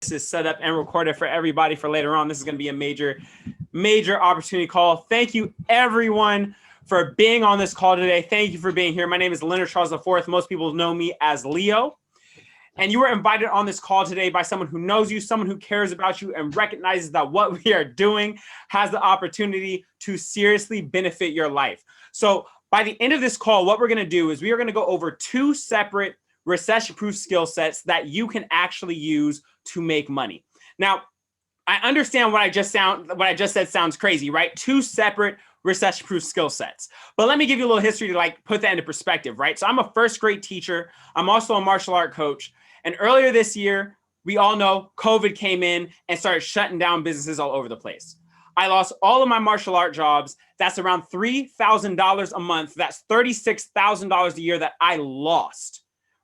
This is set up and recorded for everybody for later on. This is going to be a major opportunity call. Thank you, everyone, for being on this call today. Thank you for being here. My name is Leonard Charles IV. Most people know me as Leo. And you were invited on this call today by someone who knows you, someone who cares about you, and recognizes that what we are doing has the opportunity to seriously benefit your life. So by the end of this call, what we're going to do is we are going to go over 2 separate recession-proof skill sets that you can actually use to make money. Now, I understand what I just said sounds crazy, right? 2 separate recession-proof skill sets. But let me give you a little history to put that into perspective, right? So I'm a first grade teacher. I'm also a martial art coach. And earlier this year, we all know COVID came in and started shutting down businesses all over the place. I lost all of my martial art jobs. That's around $3,000 a month. That's $36,000 a year that I lost.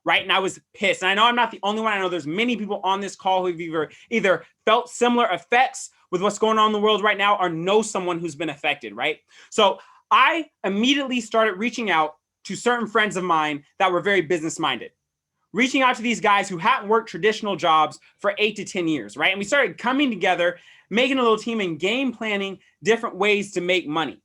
Right? And I was pissed. And I know I'm not the only one. I know there's many people on this call who've either felt similar effects with what's going on in the world right now or know someone who's been affected, right? So I immediately started reaching out to certain friends of mine that were very business-minded, reaching out to these guys who hadn't worked traditional jobs for 8 to 10 years, right? And we started coming together, making a little team and game planning different ways to make money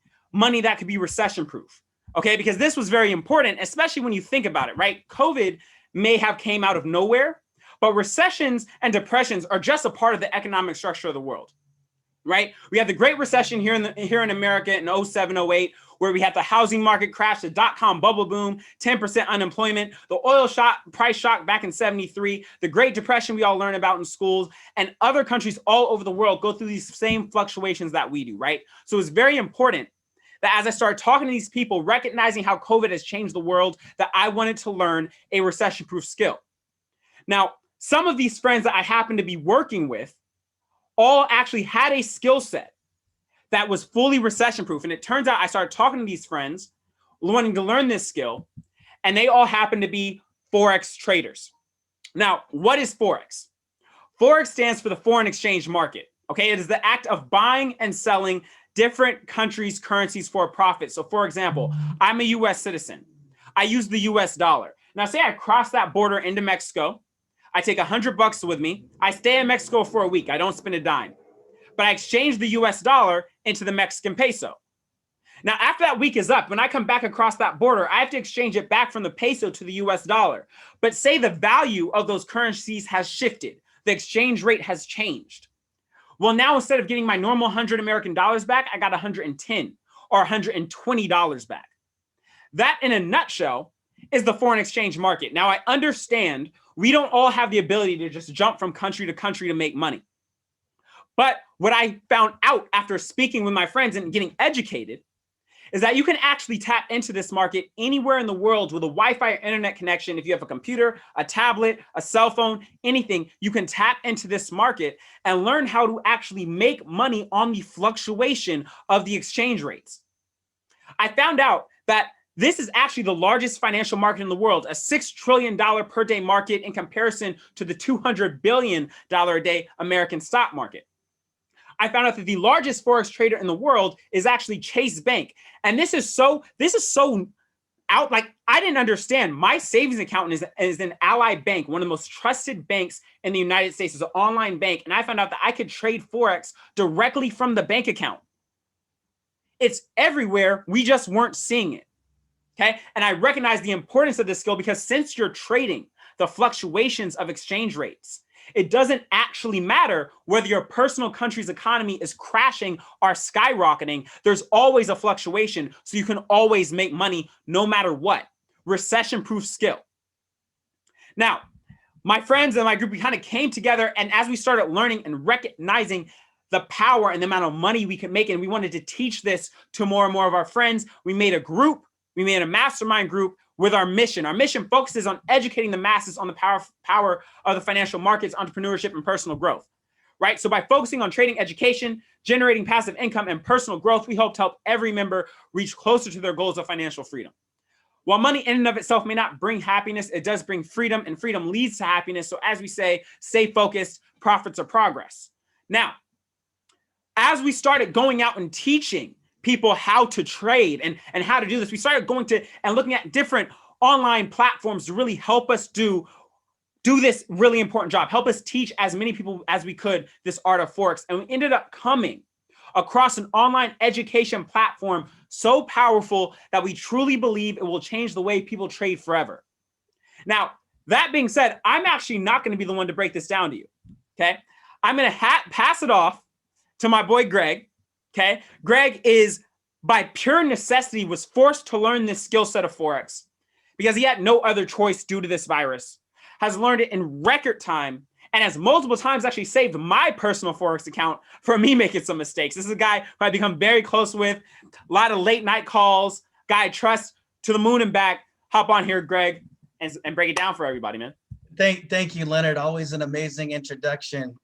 that could be recession-proof. Okay, because this was very important, especially when you think about it, right? COVID may have came out of nowhere, but recessions and depressions are just a part of the economic structure of the world, right? We had the Great Recession here in America in 07, 08, where we had the housing market crash, the dot-com bubble boom, 10% unemployment, the oil price shock back in 73, the Great Depression we all learn about in schools, and other countries all over the world go through these same fluctuations that we do, right? So it's very important that as I started talking to these people, recognizing how COVID has changed the world, that I wanted to learn a recession-proof skill. Now, some of these friends that I happened to be working with all actually had a skill set that was fully recession-proof. And it turns out I started talking to these friends, wanting to learn this skill, and they all happen to be Forex traders. Now, what is Forex? Forex stands for the foreign exchange market. Okay, it is the act of buying and selling different countries' currencies for a profit. So for example, I'm a US citizen. I use the US dollar. Now say I cross that border into Mexico. I take $100 with me. I stay in Mexico for a week. I don't spend a dime. But I exchange the US dollar into the Mexican peso. Now after that week is up, when I come back across that border, I have to exchange it back from the peso to the US dollar. But say the value of those currencies has shifted. The exchange rate has changed. Well, now instead of getting my normal 100 American dollars back, I got 110 or $120 back. That, in a nutshell, is the foreign exchange market. Now, I understand we don't all have the ability to just jump from country to country to make money. But what I found out after speaking with my friends and getting educated is that you can actually tap into this market anywhere in the world with a Wi-Fi or internet connection. If you have a computer, a tablet, a cell phone, anything, you can tap into this market and learn how to actually make money on the fluctuation of the exchange rates. I found out that this is actually the largest financial market in the world, a $6 trillion per day market in comparison to the $200 billion a day American stock market. I found out that the largest Forex trader in the world is actually Chase Bank. And this is so out, like, I didn't understand. My savings account is in Ally Bank, one of the most trusted banks in the United States. It's an online bank. And I found out that I could trade Forex directly from the bank account. It's everywhere. We just weren't seeing it. Okay. And I recognize the importance of this skill because since you're trading the fluctuations of exchange rates, it doesn't actually matter whether your personal country's economy is crashing or skyrocketing. There's always a fluctuation, so you can always make money no matter what. Recession-proof skill. Now, my friends and my group, we kind of came together, and as we started learning and recognizing the power and the amount of money we can make, and we wanted to teach this to more and more of our friends, we made a group, we made a mastermind group with our mission. Our mission focuses on educating the masses on the power of the financial markets, entrepreneurship, and personal growth, right? So by focusing on trading education, generating passive income, and personal growth, we hope to help every member reach closer to their goals of financial freedom. While money in and of itself may not bring happiness, it does bring freedom, and freedom leads to happiness. So as we say, stay focused, profits are progress. Now, as we started going out and teaching people how to trade and how to do this, we started going to and looking at different online platforms to really help us do do this really important job, help us teach as many people as we could this art of Forex. And we ended up coming across an online education platform so powerful that we truly believe it will change the way people trade forever. Now, that being said, I'm actually not going to be the one to break this down to you, okay? I'm going to pass it off to my boy, Greg, okay? Greg is, by pure necessity, was forced to learn this skill set of Forex because he had no other choice due to this virus, has learned it in record time, and has multiple times actually saved my personal Forex account for me making some mistakes. This is a guy who I've become very close with, a lot of late night calls, guy I trust to the moon and back. Hop on here, Greg, and break it down for everybody, man. Thank you, Leonard. Always an amazing introduction.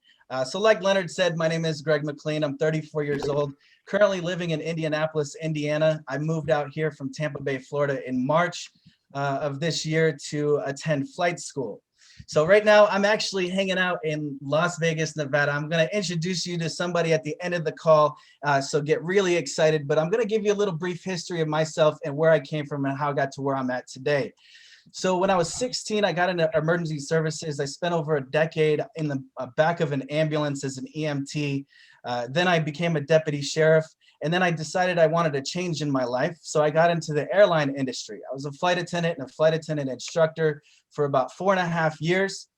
So like Leonard said, my name is Greg McLean. I'm 34 years old, currently living in Indianapolis, Indiana. I moved out here from Tampa Bay, Florida in March of this year to attend flight school. So right now I'm actually hanging out in Las Vegas, Nevada. I'm going to introduce you to somebody at the end of the call. So get really excited, but I'm going to give you a little brief history of myself and where I came from and how I got to where I'm at today. So when I was 16, I got into emergency services. I spent over a decade in the back of an ambulance as an EMT. Then I became a deputy sheriff. And then I decided I wanted a change in my life. So I got into the airline industry. I was a flight attendant and a flight attendant instructor for about 4.5 years.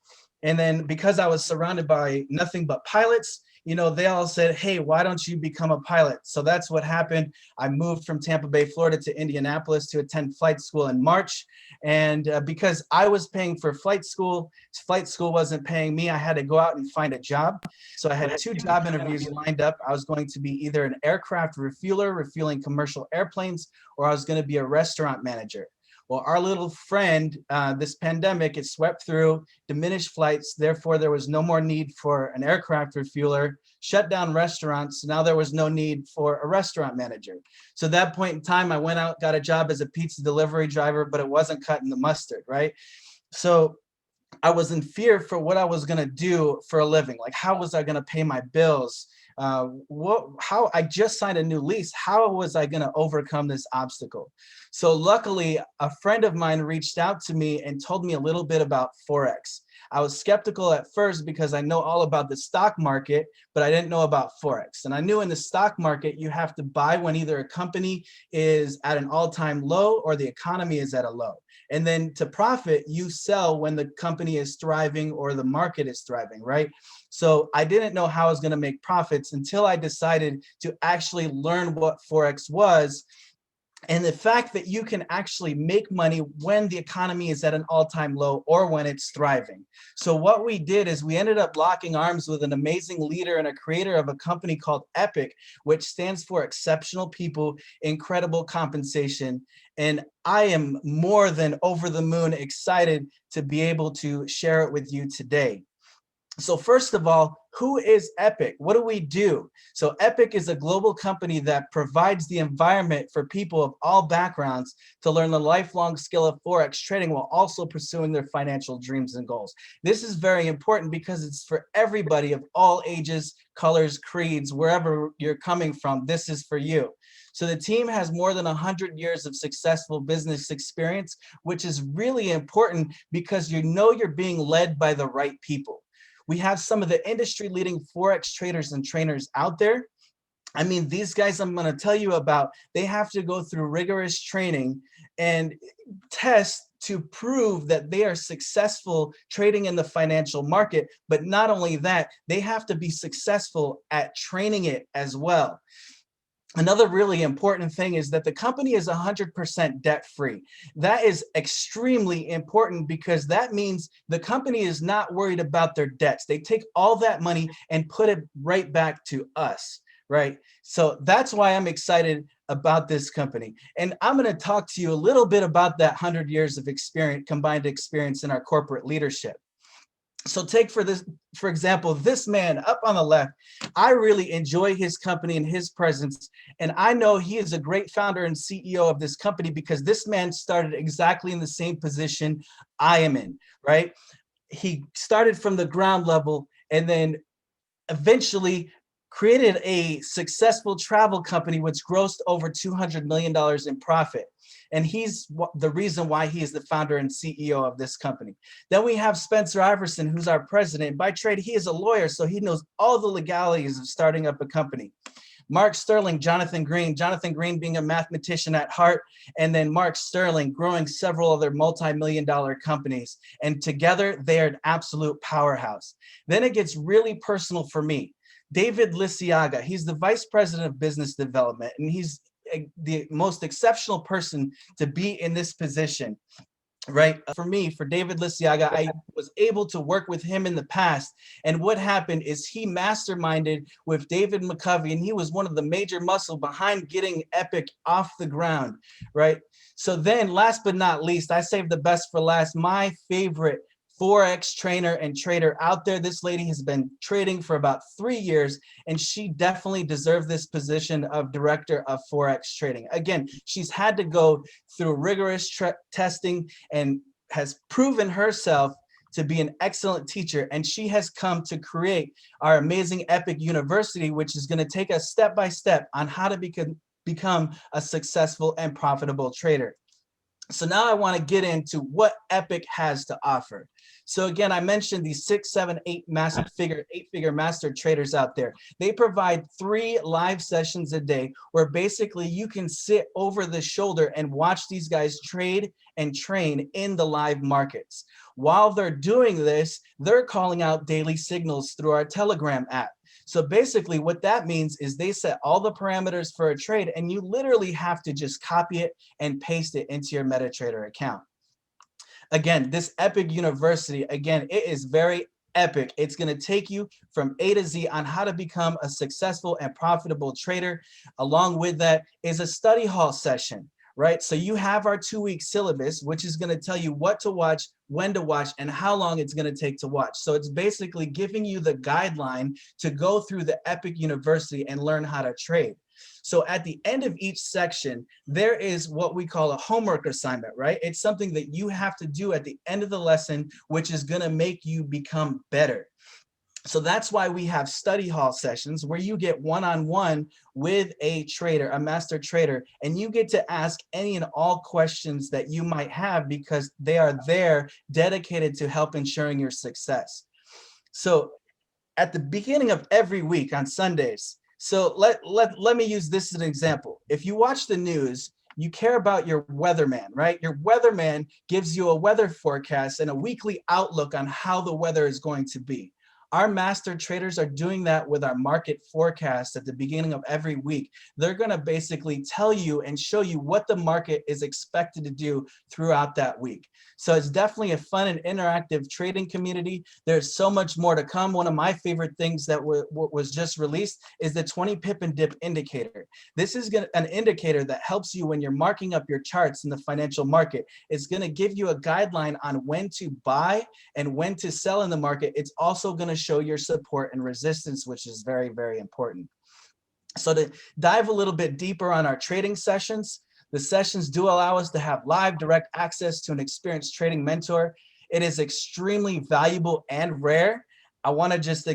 And then because I was surrounded by nothing but pilots, you know, they all said, hey, why don't you become a pilot? So that's what happened. I moved from Tampa Bay, Florida to Indianapolis to attend flight school in March. And because I was paying for flight school wasn't paying me. I had to go out and find a job. So I had 2 job interviews lined up. I was going to be either an aircraft refueler, refueling commercial airplanes, or I was going to be a restaurant manager. Well, our little friend, this pandemic, it swept through, diminished flights. Therefore, there was no more need for an aircraft refueler, shut down restaurants. Now there was no need for a restaurant manager. So at that point in time, I went out, got a job as a pizza delivery driver, but it wasn't cutting the mustard, right? So I was in fear for what I was going to do for a living. Like, how was I going to pay my bills? How I just signed a new lease. How was I going to overcome this obstacle? So luckily, a friend of mine reached out to me and told me a little bit about Forex. I was skeptical at first because I know all about the stock market, but I didn't know about Forex. And I knew in the stock market, you have to buy when either a company is at an all-time low or the economy is at a low. And then to profit, you sell when the company is thriving or the market is thriving, right? So I didn't know how I was going to make profits until I decided to actually learn what Forex was. And the fact that you can actually make money when the economy is at an all-time low or when it's thriving. So what we did is we ended up locking arms with an amazing leader and a creator of a company called Epic, which stands for Exceptional People, Incredible Compensation. And I am more than over the moon excited to be able to share it with you today. So first of all, who is Epic? What do we do? So Epic is a global company that provides the environment for people of all backgrounds to learn the lifelong skill of Forex trading while also pursuing their financial dreams and goals. This is very important because it's for everybody of all ages, colors, creeds, wherever you're coming from. This is for you. So the team has more than 100 years of successful business experience, which is really important because you know you're being led by the right people. We have some of the industry-leading Forex traders and trainers out there. I mean, these guys I'm going to tell you about, they have to go through rigorous training and tests to prove that they are successful trading in the financial market. But not only that, they have to be successful at training it as well. Another really important thing is that the company is 100% debt-free. That is extremely important because that means the company is not worried about their debts. They take all that money and put it right back to us, right? So that's why I'm excited about this company. And I'm going to talk to you a little bit about that 100 years of experience, combined experience in our corporate leadership. So take for example, this man up on the left, I really enjoy his company and his presence. And I know he is a great founder and CEO of this company because this man started exactly in the same position I am in, right? He started from the ground level and then eventually created a successful travel company which grossed over $200 million in profit. And he's the reason why he is the founder and CEO of this company. Then we have Spencer Iverson, who's our president. By trade, he is a lawyer, so he knows all the legalities of starting up a company. Mark Sterling, Jonathan Green being a mathematician at heart, and then Mark Sterling growing several other multi-million-dollar companies. And together, they are an absolute powerhouse. Then it gets really personal for me. David Lisiaga, he's the vice president of business development, and he's the most exceptional person to be in this position. Right. For me, for David Lisiaga, I was able to work with him in the past. And what happened is he masterminded with David McCovy, and he was one of the major muscle behind getting Epic off the ground. Right. So then last but not least, I saved the best for last. My favorite Forex trainer and trader out there. This lady has been trading for about 3 years, and she definitely deserves this position of director of Forex trading. Again, she's had to go through rigorous testing and has proven herself to be an excellent teacher, and she has come to create our amazing Epic University, which is going to take us step by step on how to become a successful and profitable trader. So now I want to get into what Epic has to offer. So again, I mentioned these 6, 7, 8-figure master traders out there. They provide 3 live sessions a day where basically you can sit over the shoulder and watch these guys trade and train in the live markets. While they're doing this, they're calling out daily signals through our Telegram app. So basically what that means is they set all the parameters for a trade, and you literally have to just copy it and paste it into your MetaTrader account. Again, this Epic University, again, it is very epic. It's going to take you from A to Z on how to become a successful and profitable trader. Along with that is a study hall session. Right? So you have our 2-week syllabus, which is going to tell you what to watch, when to watch, and how long it's going to take to watch. So it's basically giving you the guideline to go through the Epic University and learn how to trade. So at the end of each section, there is what we call a homework assignment, right? It's something that you have to do at the end of the lesson, which is going to make you become better. So that's why we have study hall sessions where you get one-on-one with a trader, a master trader, and you get to ask any and all questions that you might have because they are there dedicated to help ensuring your success. So at the beginning of every week on Sundays, so let me use this as an example. If you watch the news, you care about your weatherman, right? Your weatherman gives you a weather forecast and a weekly outlook on how the weather is going to be. Our master traders are doing that with our market forecast at the beginning of every week. They're going to basically tell you and show you what the market is expected to do throughout that week. So it's definitely a fun and interactive trading community. There's so much more to come. One of my favorite things that was just released is the 20 pip and dip indicator. This is an indicator that helps you when you're marking up your charts in the financial market. It's going to give you a guideline on when to buy and when to sell in the market. It's also going to show your support and resistance, which is very, very important. So to dive a little bit deeper on our trading sessions, the sessions do allow us to have live direct access to an experienced trading mentor. It is extremely valuable and rare. I want to just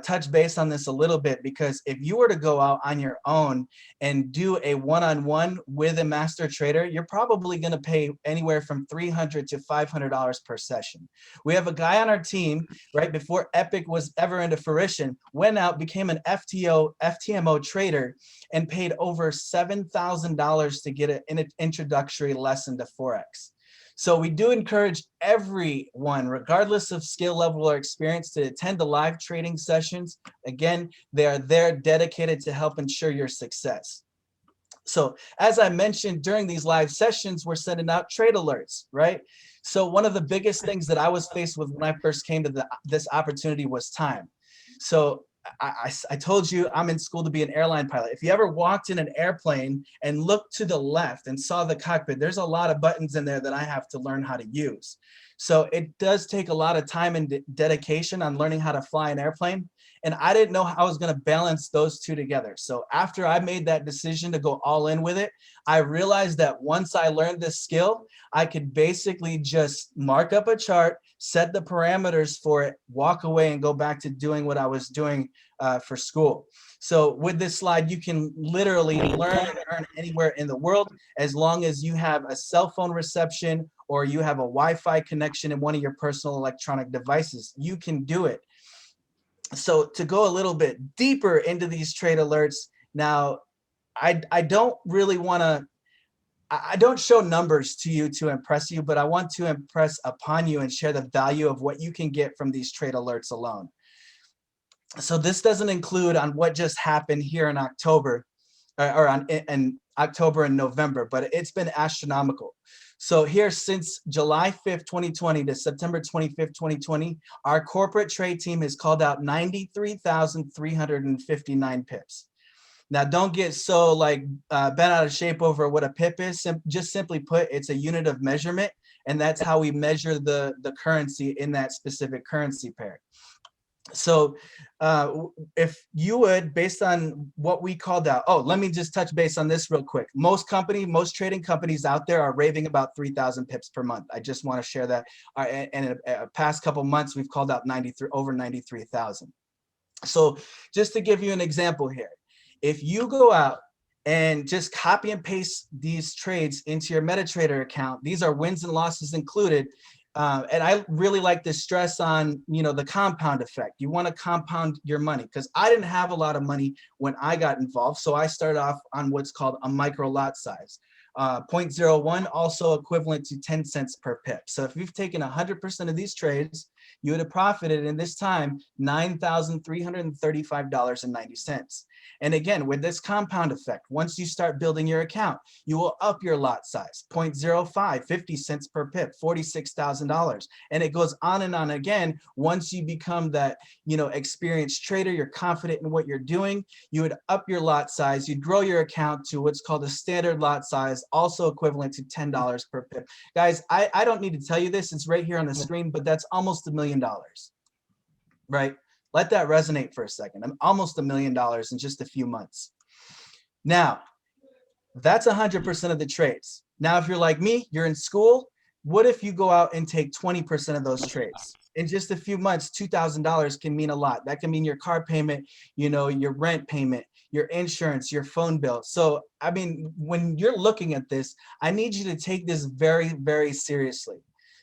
touch base on this a little bit because if you were to go out on your own and do a one-on-one with a master trader, you're probably going to pay anywhere from $300 to $500 per session. We have a guy on our team right before Epic was ever into fruition, went out, became an FTMO trader, and paid over $7,000 to get an introductory lesson to Forex. So we do encourage everyone, regardless of skill level or experience, to attend the live trading sessions. Again, they are there dedicated to help ensure your success. So as I mentioned, during these live sessions, we're sending out trade alerts, right? So one of the biggest things that I was faced with when I first came to this opportunity was time. So I told you I'm in school to be an airline pilot. If you ever walked in an airplane and looked to the left and saw the cockpit, there's a lot of buttons in there that I have to learn how to use. So it does take a lot of time and dedication on learning how to fly an airplane. And I didn't know how I was going to balance those two together. So after I made that decision to go all in with it, I realized that once I learned this skill, I could basically just mark up a chart, set the parameters for it, walk away and go back to doing what I was doing for school. So with this slide, you can literally learn and earn anywhere in the world as long as you have a cell phone reception or you have a Wi-Fi connection in one of your personal electronic devices. You can do it. So to go a little bit deeper into these trade alerts, now I don't really want to, I don't show numbers to you to impress you, but I want to impress upon you and share the value of what you can get from these trade alerts alone. So this doesn't include on what just happened here in October or in October and November, but it's been astronomical. So here since July 5th, 2020 to September 25th, 2020, our corporate trade team has called out 93,359 pips. Now, don't get so like bent out of shape over what a pip is. Just simply put, it's a unit of measurement, and that's how we measure the currency in that specific currency pair. So if you would, based on what we called out, oh, let me just touch base on this real quick. Most trading companies out there are raving about 3,000 pips per month. I just want to share that. And in the past couple months, we've called out over 93,000. So just to give you an example here, if you go out and just copy and paste these trades into your MetaTrader account, these are wins and losses included. And I really like to stress on, the compound effect. You want to compound your money because I didn't have a lot of money when I got involved. So I started off on what's called a micro lot size. 0.01 also equivalent to 10 cents per pip. So if you've taken 100% of these trades, you would have profited in this time $9,335.90. And again, with this compound effect, once you start building your account, you will up your lot size, 0.05, 50 cents per pip, $46,000. And it goes on and on again. Once you become that, experienced trader, you're confident in what you're doing, you would up your lot size, you'd grow your account to what's called a standard lot size, also equivalent to $10 per pip. Guys, I don't need to tell you this, it's right here on the screen, but that's almost $1 million, right? Let that resonate for a second. I'm almost $1 million in just a few months. Now, that's 100% of the trades. Now, if you're like me, you're in school, what if you go out and take 20% of those trades? In just a few months, $2,000 can mean a lot. That can mean your car payment, your rent payment, your insurance, your phone bill. So, I mean, when you're looking at this, I need you to take this very, very seriously.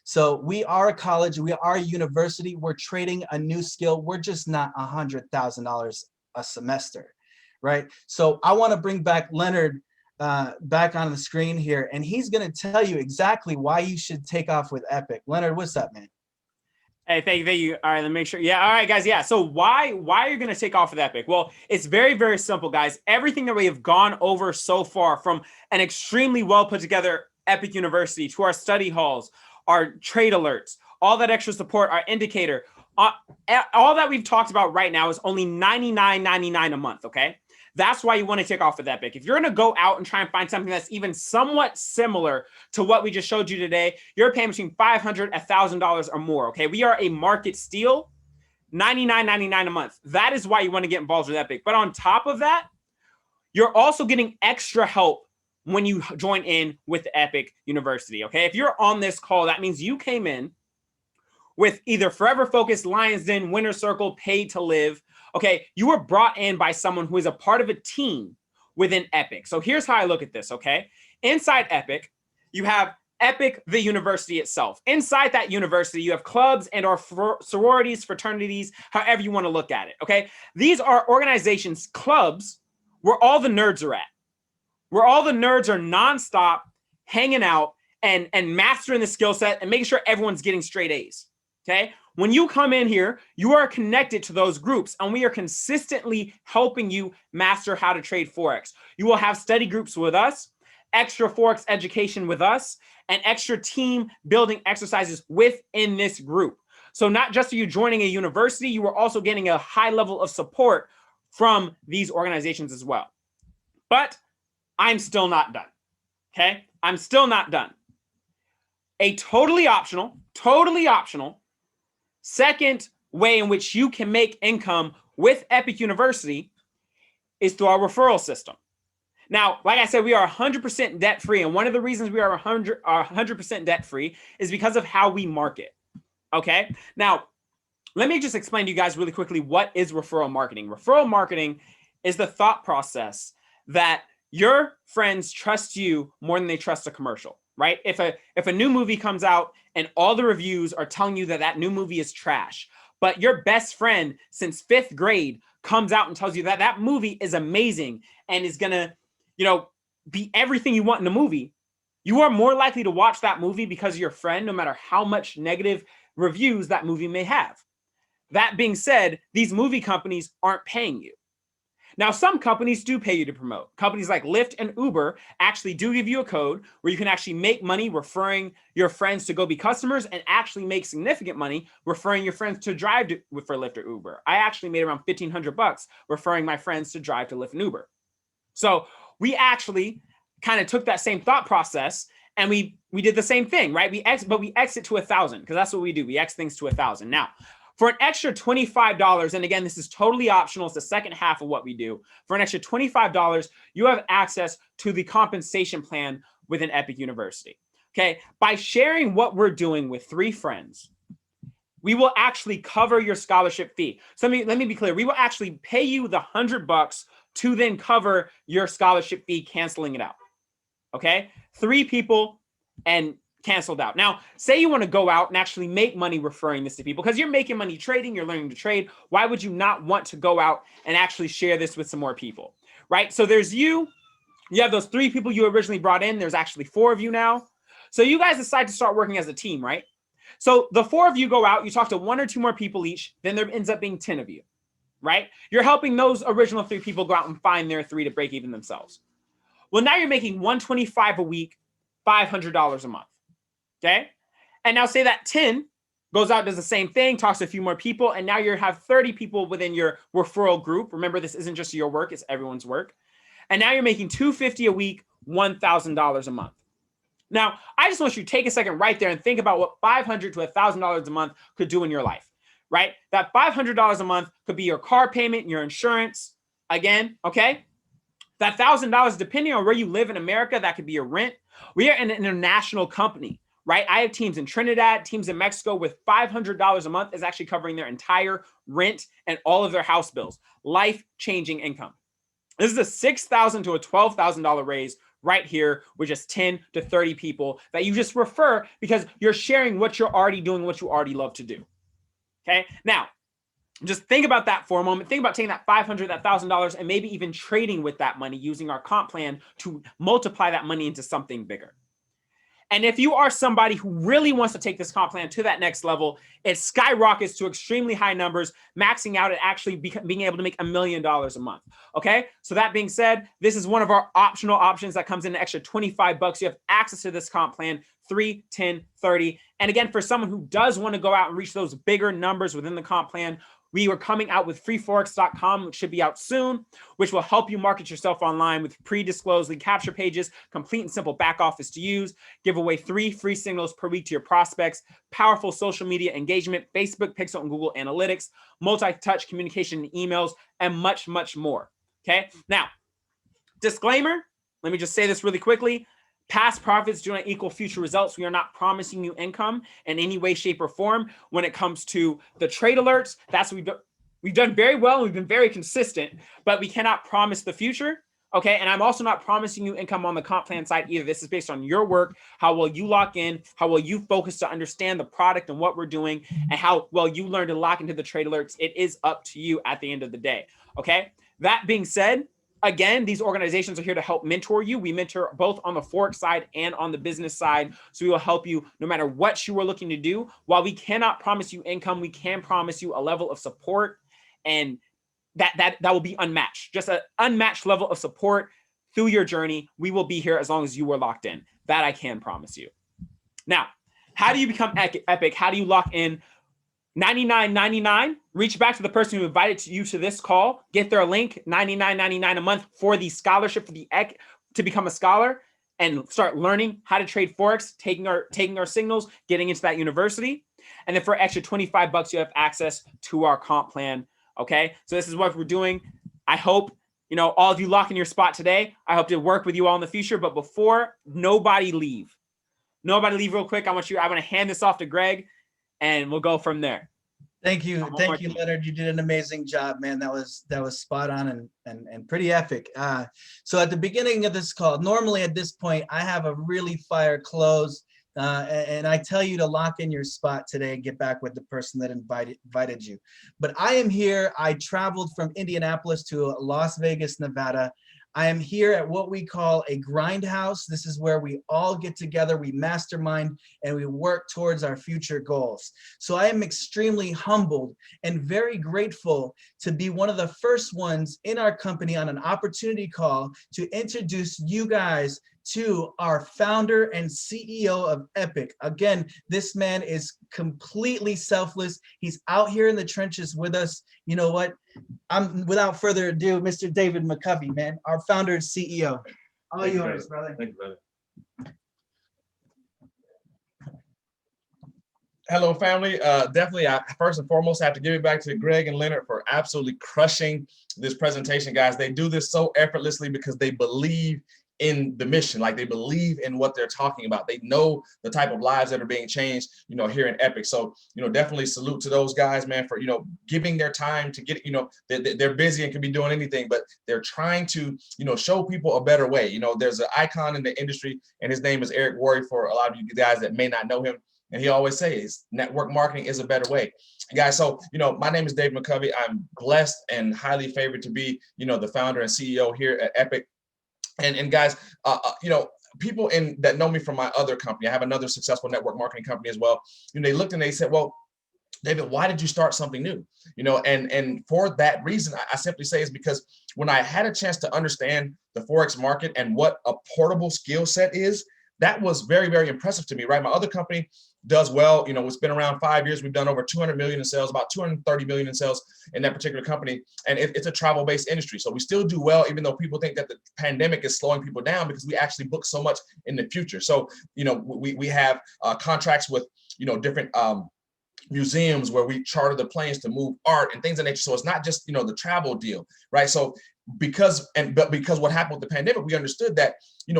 So we are a college, we are a university, we're trading a new skill. We're just not $100,000 a semester, right? So I want to bring back Leonard back on the screen here, and he's going to tell you exactly why you should take off with Epic. Leonard, what's up, man? Hey, thank you. All right, let me make sure. Yeah, all right, guys. Yeah, so why are you going to take off with Epic? Well, it's very, very simple, guys. Everything that we have gone over so far, from an extremely well put together Epic University to our study halls, our trade alerts, all that extra support, our indicator, all that we've talked about right now is only $99.99 a month, okay? That's why you want to take off with Epic. If you're going to go out and try and find something that's even somewhat similar to what we just showed you today, you're paying between $500, $1,000 or more, okay? We are a market steal, $99.99 a month. That is why you want to get involved with Epic. But on top of that, you're also getting extra help when you join in with Epic University, okay? If you're on this call, that means you came in with either Forever Focus, Lions Den, Winner Circle, Paid to Live, okay? You were brought in by someone who is a part of a team within Epic. So here's how I look at this, okay? Inside Epic, you have Epic, the university itself. Inside that university, you have clubs and or sororities, fraternities, however you want to look at it, okay? These are organizations, clubs, where all the nerds are at. Where all the nerds are nonstop hanging out and mastering the skill set and making sure everyone's getting straight A's, okay? When you come in here, you are connected to those groups, and we are consistently helping you master how to trade Forex. You will have study groups with us, extra Forex education with us, and extra team building exercises within this group. So not just are you joining a university, you are also getting a high level of support from these organizations as well. But I'm still not done, okay? I'm still not done. A totally optional second way in which you can make income with Epic University is through our referral system. Now, like I said, we are 100% debt free. And one of the reasons we are 100% debt free is because of how we market. Okay. Now, let me just explain to you guys really quickly what is referral marketing. Referral marketing is the thought process that your friends trust you more than they trust a commercial, right? If a new movie comes out and all the reviews are telling you that new movie is trash, but your best friend since 5th grade comes out and tells you that movie is amazing and is gonna, be everything you want in the movie, you are more likely to watch that movie because of your friend, no matter how much negative reviews that movie may have. That being said, these movie companies aren't paying you. Now, some companies do pay you to promote. Companies like Lyft and Uber actually do give you a code where you can actually make money referring your friends to go be customers and actually make significant money referring your friends to drive for Lyft or Uber. I actually made around $1,500 referring my friends to drive to Lyft and Uber. So we actually kind of took that same thought process and we did the same thing, right? But we exit to 1,000 because that's what we do. We X things to 1,000. Now, for an extra $25, and again, this is totally optional. It's the second half of what we do. For an extra $25, you have access to the compensation plan within Epic University. Okay, by sharing what we're doing with 3 friends, we will actually cover your scholarship fee. So let me be clear. We will actually pay you the $100 to then cover your scholarship fee, canceling it out. Okay, 3 people and canceled out. Now, say you want to go out and actually make money referring this to people because you're making money trading, you're learning to trade. Why would you not want to go out and actually share this with some more people, right? So there's you have those 3 people you originally brought in. There's actually 4 of you now. So you guys decide to start working as a team, right? So the 4 of you go out, you talk to 1 or 2 more people each, then there ends up being 10 of you, right? You're helping those original 3 people go out and find their 3 to break even themselves. Well, now you're making $125 a week, $500 a month. Okay. And now say that 10 goes out, does the same thing, talks to a few more people. And now you have 30 people within your referral group. Remember, this isn't just your work, it's everyone's work. And now you're making $250 a week, $1,000 a month. Now, I just want you to take a second right there and think about what $500 to $1,000 a month could do in your life, right? That $500 a month could be your car payment, your insurance. Again, okay? That $1,000, depending on where you live in America, that could be your rent. We are an international company. Right? I have teams in Trinidad, teams in Mexico with $500 a month is actually covering their entire rent and all of their house bills. Life-changing income. This is a $6,000 to a $12,000 raise right here with just 10 to 30 people that you just refer because you're sharing what you're already doing, what you already love to do. Okay? Now, just think about that for a moment. Think about taking that $500, that $1,000, and maybe even trading with that money using our comp plan to multiply that money into something bigger. And if you are somebody who really wants to take this comp plan to that next level, it skyrockets to extremely high numbers, maxing out at actually being able to make $1 million a month. Okay. So that being said, this is one of our optional options that comes in an extra $25. You have access to this comp plan, 3, 10, 30. And again, for someone who does want to go out and reach those bigger numbers within the comp plan, we are coming out with freeforex.com, which should be out soon, which will help you market yourself online with pre-disclosed lead capture pages, complete and simple back office to use, give away 3 free signals per week to your prospects, powerful social media engagement, Facebook, Pixel, and Google Analytics, multi-touch communication and emails, and much, much more. Okay. Now, disclaimer, let me just say this really quickly. Past profits do not equal future results. We are not promising you income in any way, shape, or form. When it comes to the trade alerts, that's what we've done very well. And we've been very consistent, but we cannot promise the future. Okay. And I'm also not promising you income on the comp plan side either. This is based on your work, how well you lock in, how well you focus to understand the product and what we're doing, and how well you learn to lock into the trade alerts. It is up to you at the end of the day. Okay. That being said, again, these organizations are here to help mentor you. We mentor both on the Forex side and on the business side. So we will help you no matter what you are looking to do. While we cannot promise you income, we can promise you a level of support, and that will be unmatched. Just an unmatched level of support through your journey. We will be here as long as you are locked in. That I can promise you. Now, how do you become epic? How do you lock in? $99.99. Reach back to the person who invited you to this call. Get their link, $99.99 a month for the scholarship, to become a scholar. and start learning how to trade Forex, taking our signals, getting into that university. And then for an extra 25 bucks, you have access to our comp plan. Okay. So this is what we're doing. I hope, all of you lock in your spot today. I hope to work with you all in the future. But before, nobody leave real quick. I want to hand this off to Greg and we'll go from there. Thank you, Leonard. You did an amazing job, man. That was spot on and pretty epic. So at the beginning of this call, normally at this point, I have a really fire close, and I tell you to lock in your spot today and get back with the person that invited you. But I am here. I traveled from Indianapolis to Las Vegas, Nevada. I am here at what we call a grind house. This is where we all get together, we mastermind, and we work towards our future goals. So I am extremely humbled and very grateful to be one of the first ones in our company on an opportunity call to introduce you guys to our founder and CEO of Epic. Again, this man is completely selfless. He's out here in the trenches with us. You know what? Without further ado, Mr. David McCovy, man, our founder and CEO. All yours, brother. Thank you, brother. Hello, family. Definitely, first and foremost, I have to give it back to Greg and Leonard for absolutely crushing this presentation, guys. They do this so effortlessly because they believe in the mission, like they believe in what they're talking about. They know the type of lives that are being changed, here in Epic. So, definitely salute to those guys, man, for, giving their time to get, they're busy and can be doing anything, but they're trying to, show people a better way. There's an icon in the industry and his name is Eric Worre, for a lot of you guys that may not know him. And he always says network marketing is a better way. Guys, so, my name is Dave McCovy. I'm blessed and highly favored to be, the founder and CEO here at Epic. And guys, people that know me from my other company, I have another successful network marketing company as well. They looked and they said, well, David, why did you start something new? And for that reason, I simply say is because when I had a chance to understand the Forex market and what a portable skill set is, that was very, very impressive to me, right? My other company does well. It's been around 5 years. We've done over 200 million in sales, about 230 million in sales in that particular company. And it's a travel-based industry. So we still do well, even though people think that the pandemic is slowing people down, because we actually book so much in the future. So, we have contracts with, different museums where we charter the planes to move art and things of nature. So it's not just, the travel deal, right? So because what happened with the pandemic, we understood that,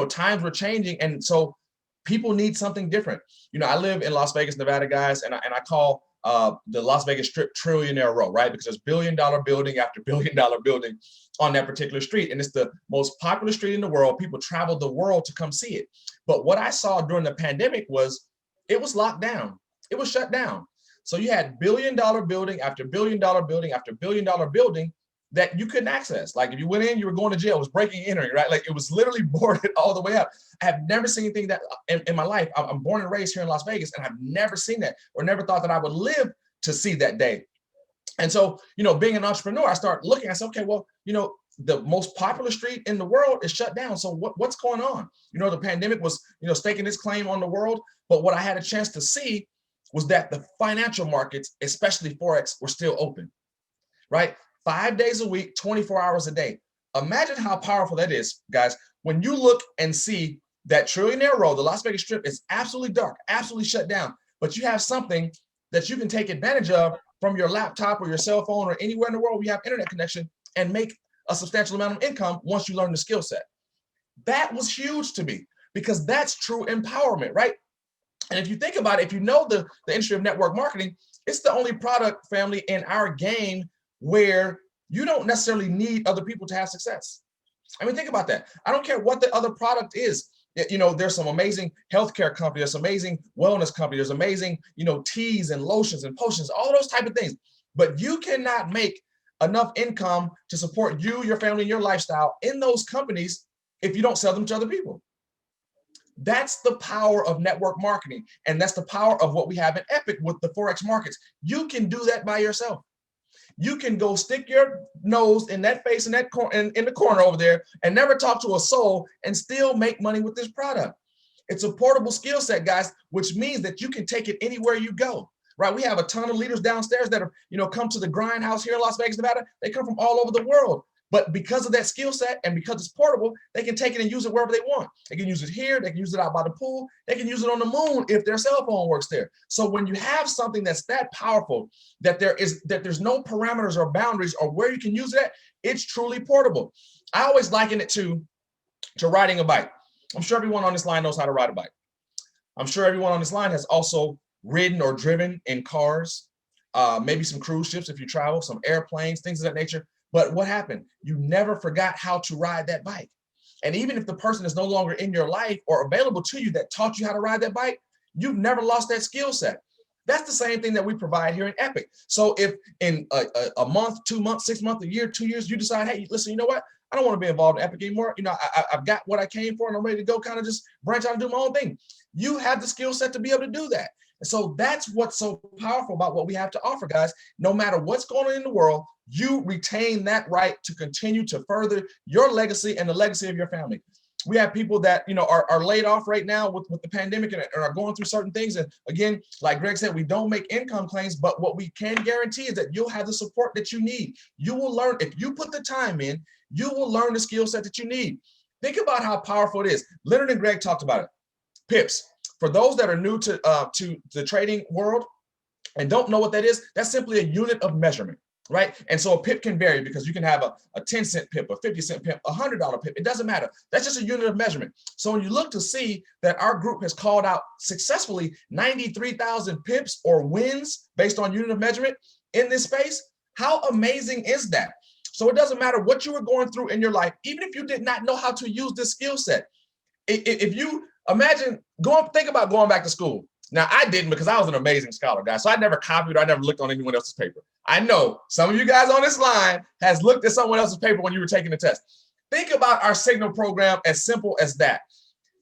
times were changing. And so people need something different. I live in Las Vegas, Nevada, guys, and I call the Las Vegas Strip Trillionaire Row, right? Because there's billion-dollar building after billion-dollar building on that particular street. And it's the most popular street in the world. People travel the world to come see it. But what I saw during the pandemic was it was locked down. It was shut down. So you had billion-dollar building after billion-dollar building after billion-dollar building that you couldn't access. Like if you went in, you were going to jail. It was breaking and entering, right? Like it was literally boarded all the way up. I have never seen anything that in my life. I'm born and raised here in Las Vegas, and I've never seen that or never thought that I would live to see that day. And so, being an entrepreneur, I start looking, I said, okay, well, the most popular street in the world is shut down. So what's going on? The pandemic was, staking its claim on the world. But what I had a chance to see was that the financial markets, especially Forex, were still open, right? 5 days a week, 24 hours a day. Imagine how powerful that is, guys. When you look and see that Trillionaire Row, the Las Vegas Strip, is absolutely dark, absolutely shut down, but you have something that you can take advantage of from your laptop or your cell phone or anywhere in the world where you have internet connection and make a substantial amount of income once you learn the skill set. That was huge to me because that's true empowerment, right? And if you think about it, if you know the industry of network marketing, it's the only product family in our game where you don't necessarily need other people to have success. I mean, think about that. I don't care what the other product is. There's some amazing healthcare company, there's amazing wellness company, there's amazing, teas and lotions and potions, all those type of things. But you cannot make enough income to support you, your family, and your lifestyle in those companies if you don't sell them to other people. That's the power of network marketing. And that's the power of what we have in Epic with the Forex markets. You can do that by yourself. You can go stick your nose in that face in that in the corner over there and never talk to a soul and still make money with this product. It's a portable skill set, guys, which means that you can take it anywhere you go, right? We have a ton of leaders downstairs that have, come to the grind house here in Las Vegas, Nevada. They come from all over the world. But because of that skill set and because it's portable, they can take it and use it wherever they want. They can use it here. They can use it out by the pool. They can use it on the moon if their cell phone works there. So when you have something that's that powerful, that there's no parameters or boundaries or where you can use it, it's truly portable. I always liken it to riding a bike. I'm sure everyone on this line knows how to ride a bike. I'm sure everyone on this line has also ridden or driven in cars, maybe some cruise ships if you travel, some airplanes, things of that nature. But what happened? You never forgot how to ride that bike. And even if the person is no longer in your life or available to you that taught you how to ride that bike, you've never lost that skill set. That's the same thing that we provide here in Epic. So if in a month, 2 months, 6 months, a year, 2 years, you decide, hey, listen, you know what? I don't want to be involved in Epic anymore. You know, I've got what I came for and I'm ready to go kind of just branch out and do my own thing. You have the skill set to be able to do that. And so that's what's so powerful about what we have to offer, guys. No matter what's going on in the world, you retain that right to continue to further your legacy and the legacy of your family. We have people that, you know, are laid off right now with the pandemic and are going through certain things. And again, like Greg said, we don't make income claims, but what we can guarantee is that you'll have the support that you need. You will learn, if you put the time in, you will learn the skill set that you need. Think about how powerful it is. Leonard and Greg talked about it. PIPs. For those that are new to the trading world and don't know what that is, that's simply a unit of measurement, right? And so a pip can vary because you can have a 10-cent pip, a 50-cent pip, a $100 pip. It doesn't matter. That's just a unit of measurement. So when you look to see that our group has called out successfully 93,000 pips or wins based on unit of measurement in this space, how amazing is that? So it doesn't matter what you were going through in your life, even if you did not know how to use this skill set. If you imagine think about going back to school. Now, I didn't because I was an amazing scholar, guys. So I never copied or I never looked on anyone else's paper. I know some of you guys on this line has looked at someone else's paper when you were taking the test. Think about our signal program as simple as that.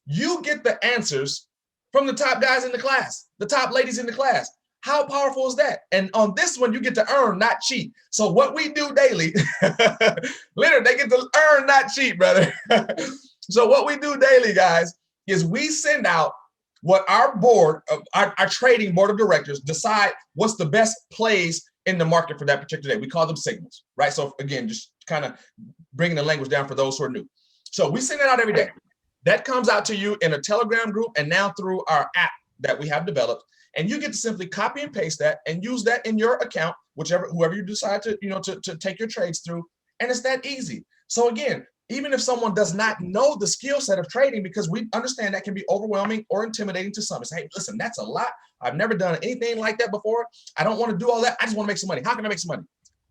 You get the answers from the top guys in the class, the top ladies in the class. How powerful is that? And on this one, you get to earn, not cheat. So what we do daily, Leonard, they get to earn, not cheat, brother. So what we do daily, guys, is we send out what our board, our trading board of directors decide what's the best plays in the market for that particular day. We call them signals, right? So again, just kind of bringing the language down for those who are new. So we send it out every day. That comes out to you in a Telegram group and now through our app that we have developed. And you get to simply copy and paste that and use that in your account, whoever you decide to, to take your trades through. And it's that easy. So again, even if someone does not know the skill set of trading, because we understand that can be overwhelming or intimidating to some. It's, hey, listen, that's a lot. I've never done anything like that before. I don't want to do all that. I just want to make some money. How can I make some money?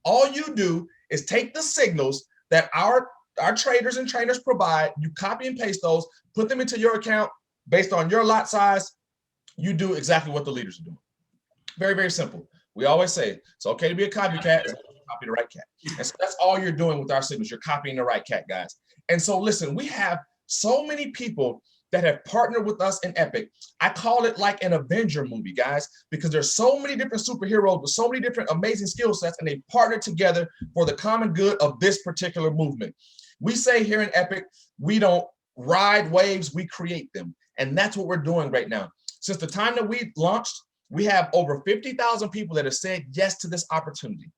All you do is take the signals that our traders and trainers provide, you copy and paste those, put them into your account based on your lot size. You do exactly what the leaders are doing. Very, very simple. We always say it's okay to be a copycat. Copy the right cat. And so that's all you're doing with our signals. You're copying the right cat, guys. And so listen, we have so many people that have partnered with us in Epic. I call it like an Avenger movie, guys, because there's so many different superheroes with so many different amazing skill sets, and they partner together for the common good of this particular movement. We say here in Epic, we don't ride waves, we create them. And that's what we're doing right now. Since the time that we launched, we have over 50,000 people that have said yes to this opportunity.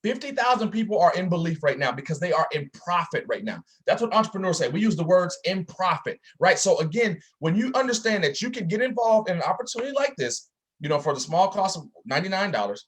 50,000 people are in belief right now because they are in profit right now. That's what entrepreneurs say. We use the words in profit, right? So again, when you understand that you can get involved in an opportunity like this, for the small cost of $99,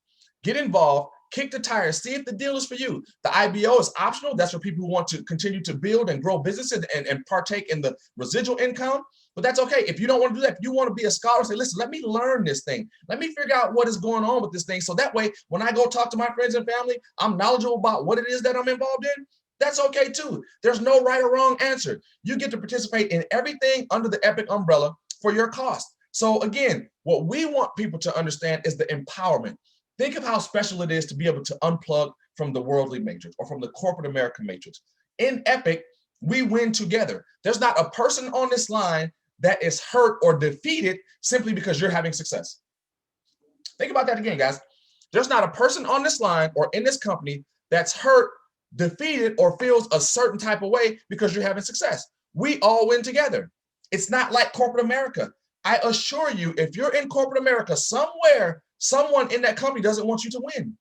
get involved, kick the tires, see if the deal is for you. The IBO is optional. That's for people who want to continue to build and grow businesses and partake in the residual income. But that's okay. If you don't want to do that, if you want to be a scholar, say, listen, let me learn this thing. Let me figure out what is going on with this thing. So that way, when I go talk to my friends and family, I'm knowledgeable about what it is that I'm involved in. That's okay too. There's no right or wrong answer. You get to participate in everything under the Epic umbrella for your cost. So again, what we want people to understand is the empowerment. Think of how special it is to be able to unplug from the worldly matrix or from the corporate American matrix. In Epic, we win together. There's not a person on this line that is hurt or defeated simply because you're having success. Think about that again, guys. There's not a person on this line or in this company that's hurt, defeated, or feels a certain type of way because you're having success. We all win together. It's not like corporate America. I assure you, if you're in corporate America, somewhere, someone in that company doesn't want you to win.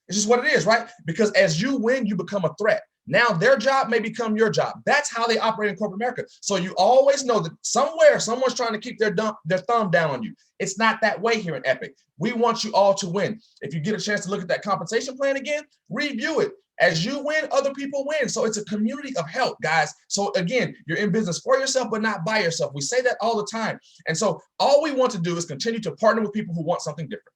It's just what it is, right? Because as you win, you become a threat. Now their job may become your job. That's how they operate in corporate America. So you always know that somewhere someone's trying to keep their thumb down on you. It's not that way here in Epic. We want you all to win. If you get a chance to look at that compensation plan again, review it. As you win, other people win. So it's a community of help, guys. So again, you're in business for yourself, but not by yourself. We say that all the time. And so all we want to do is continue to partner with people who want something different.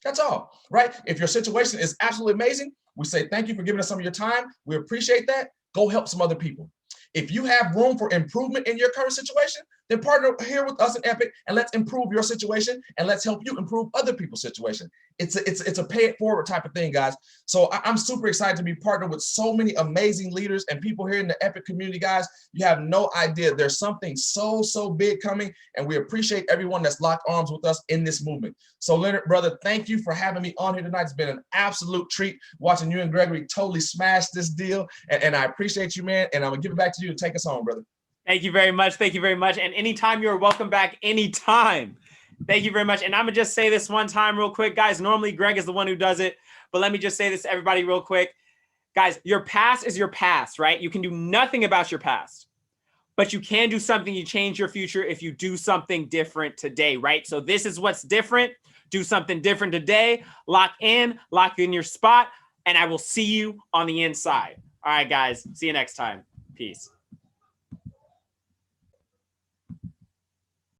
That's all, right? If your situation is absolutely amazing, we say thank you for giving us some of your time. We appreciate that. Go help some other people. If you have room for improvement in your current situation, then partner here with us in Epic and let's improve your situation and let's help you improve other people's situation. It's a pay it forward type of thing, guys. So I'm super excited to be partnered with so many amazing leaders and people here in the Epic community, guys. You have no idea. There's something so big coming, and we appreciate everyone that's locked arms with us in this movement. So Leonard, brother, thank you for having me on here tonight. It's been an absolute treat watching you and Gregory totally smash this deal, and I appreciate you, man, and I'm gonna give it back to you to take us home, brother. Thank you very much. Thank you very much. And anytime, you're welcome back anytime. Thank you very much. And I'm going to just say this one time real quick, guys. Normally, Greg is the one who does it. But let me just say this to everybody real quick. Guys, your past is your past, right? You can do nothing about your past. But you can do something to change your future if you do something different today, right? So this is what's different. Do something different today. Lock in your spot. And I will see you on the inside. All right, guys. See you next time. Peace.